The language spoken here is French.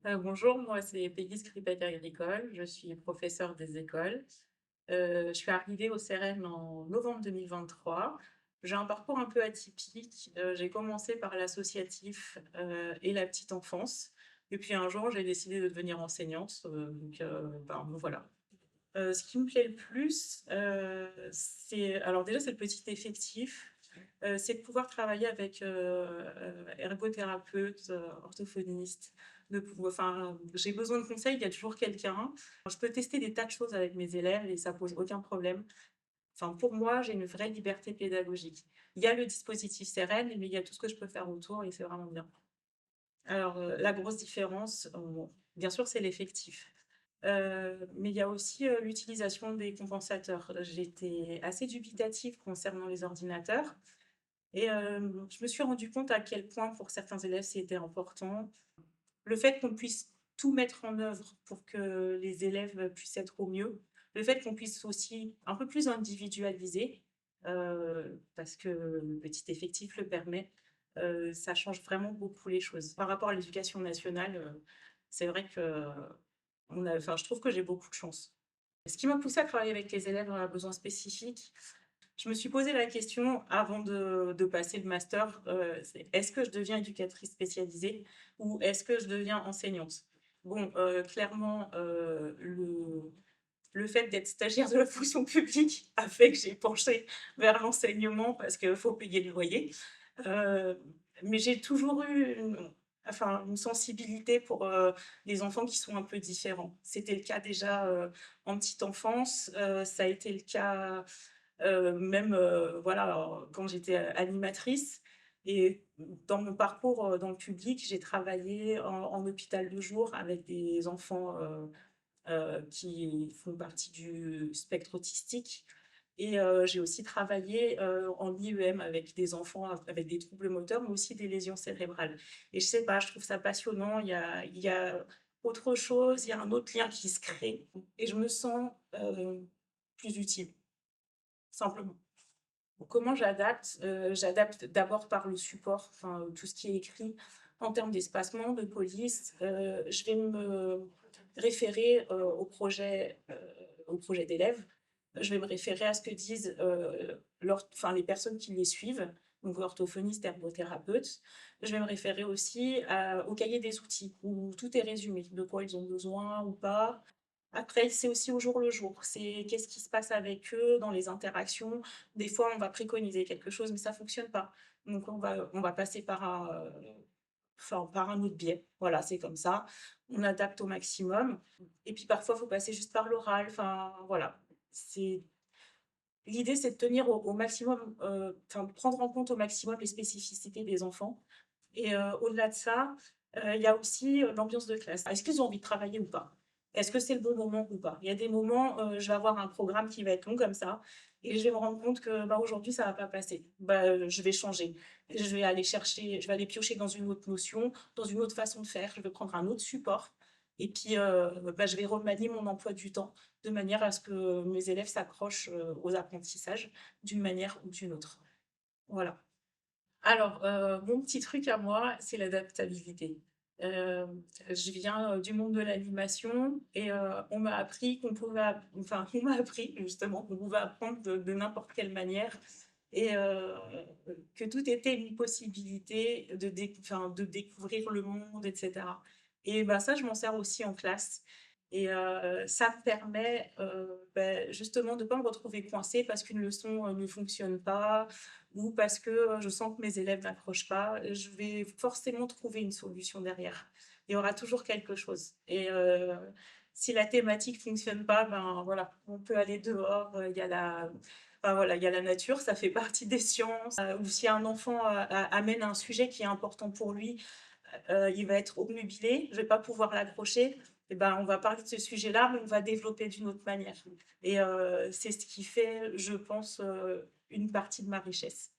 Bonjour, moi c'est Peggy Skripek-Agricole, je suis professeure des écoles. Je suis arrivée au CEREM en novembre 2023. J'ai un parcours un peu atypique. J'ai commencé par l'associatif et la petite enfance. Et puis un jour, j'ai décidé de devenir enseignante. Voilà. Ce qui me plaît le plus, c'est alors déjà c'est le petit effectif, c'est de pouvoir travailler avec, ergothérapeutes, orthophonistes, j'ai besoin de conseils, il y a toujours quelqu'un. Je peux tester des tas de choses avec mes élèves et ça pose aucun problème. Enfin, pour moi, j'ai une vraie liberté pédagogique. Il y a le dispositif Seren, mais il y a tout ce que je peux faire autour et c'est vraiment bien. Alors, la grosse différence, bon, bien sûr, c'est l'effectif. Mais il y a aussi, l'utilisation des compensateurs. J'étais assez dubitative concernant les ordinateurs et je me suis rendu compte à quel point pour certains élèves c'était important. Le fait qu'on puisse tout mettre en œuvre pour que les élèves puissent être au mieux. Le fait qu'on puisse aussi un peu plus individualiser, parce que le petit effectif le permet, ça change vraiment beaucoup les choses. Par rapport à l'éducation nationale, c'est vrai que je trouve que j'ai beaucoup de chance. Ce qui m'a poussée à travailler avec les élèves à besoins spécifiques, je me suis posé la question avant de passer le master, c'est est-ce que je deviens éducatrice spécialisée ou est-ce que je deviens enseignante? Bon, clairement, le fait d'être stagiaire de la fonction publique a fait que j'ai penché vers l'enseignement parce qu'il faut payer le loyer. Heu, mais j'ai toujours eu une sensibilité pour, les enfants qui sont un peu différents. C'était le cas déjà, en petite enfance, ça a été le cas, même, voilà, quand j'étais animatrice et dans mon parcours, dans le public, j'ai travaillé en hôpital de jour avec des enfants, qui font partie du spectre autistique et j'ai aussi travaillé, en IEM avec des enfants avec des troubles moteurs, mais aussi des lésions cérébrales et je sais pas, je trouve ça passionnant. Il y a autre chose, il y a un autre lien qui se crée et je me sens, plus utile, simplement. Comment j'adapte? J'adapte d'abord par le support, enfin, tout ce qui est écrit en termes d'espacement, de police. Je vais me référer, au projet d'élèves. Je vais me référer à ce que disent, les personnes qui les suivent, donc orthophonistes, ergothérapeutes. Je vais me référer aussi au cahier des outils où tout est résumé, de quoi ils ont besoin ou pas. Après, c'est aussi au jour le jour. C'est qu'est-ce qui se passe avec eux dans les interactions. Des fois, on va préconiser quelque chose, mais ça fonctionne pas. Donc on va passer par un autre biais. Voilà, c'est comme ça. On adapte au maximum et puis parfois, il faut passer juste par l'oral. Enfin, voilà. C'est L'idée, c'est de tenir au maximum, de prendre en compte au maximum les spécificités des enfants et au-delà de ça, il y a aussi, l'ambiance de classe. Est-ce qu'ils ont envie de travailler ou pas? Est-ce que c'est le bon moment ou pas? Il y a des moments, je vais avoir un programme qui va être long comme ça et je vais me rendre compte que, bah, aujourd'hui ça va pas passer. Bah, je vais changer. Je vais aller piocher dans une autre notion, dans une autre façon de faire. Je vais prendre un autre support et puis, bah, je vais remanier mon emploi du temps de manière à ce que mes élèves s'accrochent, aux apprentissages d'une manière ou d'une autre. Voilà. Alors, mon petit truc à moi, c'est l'adaptabilité. Je viens, du monde de l'animation et on m'a appris justement qu'on pouvait apprendre de n'importe quelle manière et que tout était une possibilité de découvrir le monde et cetera et bah, ça, je m'en sers aussi en classe et ça me permet, justement de ne pas me retrouver coincée parce qu'une leçon, ne fonctionne pas ou parce que, je sens que mes élèves n'accrochent pas, je vais forcément trouver une solution derrière. Il y aura toujours quelque chose et si la thématique fonctionne pas, ben, voilà, on peut aller dehors, il y a la nature, ça fait partie des sciences, ou si un enfant, amène un sujet qui est important pour lui, il va être obnubilé, je vais pas pouvoir l'accrocher et ben, on va parler de ce sujet-là, mais on va développer d'une autre manière et c'est ce qui fait, je pense, une partie de ma richesse.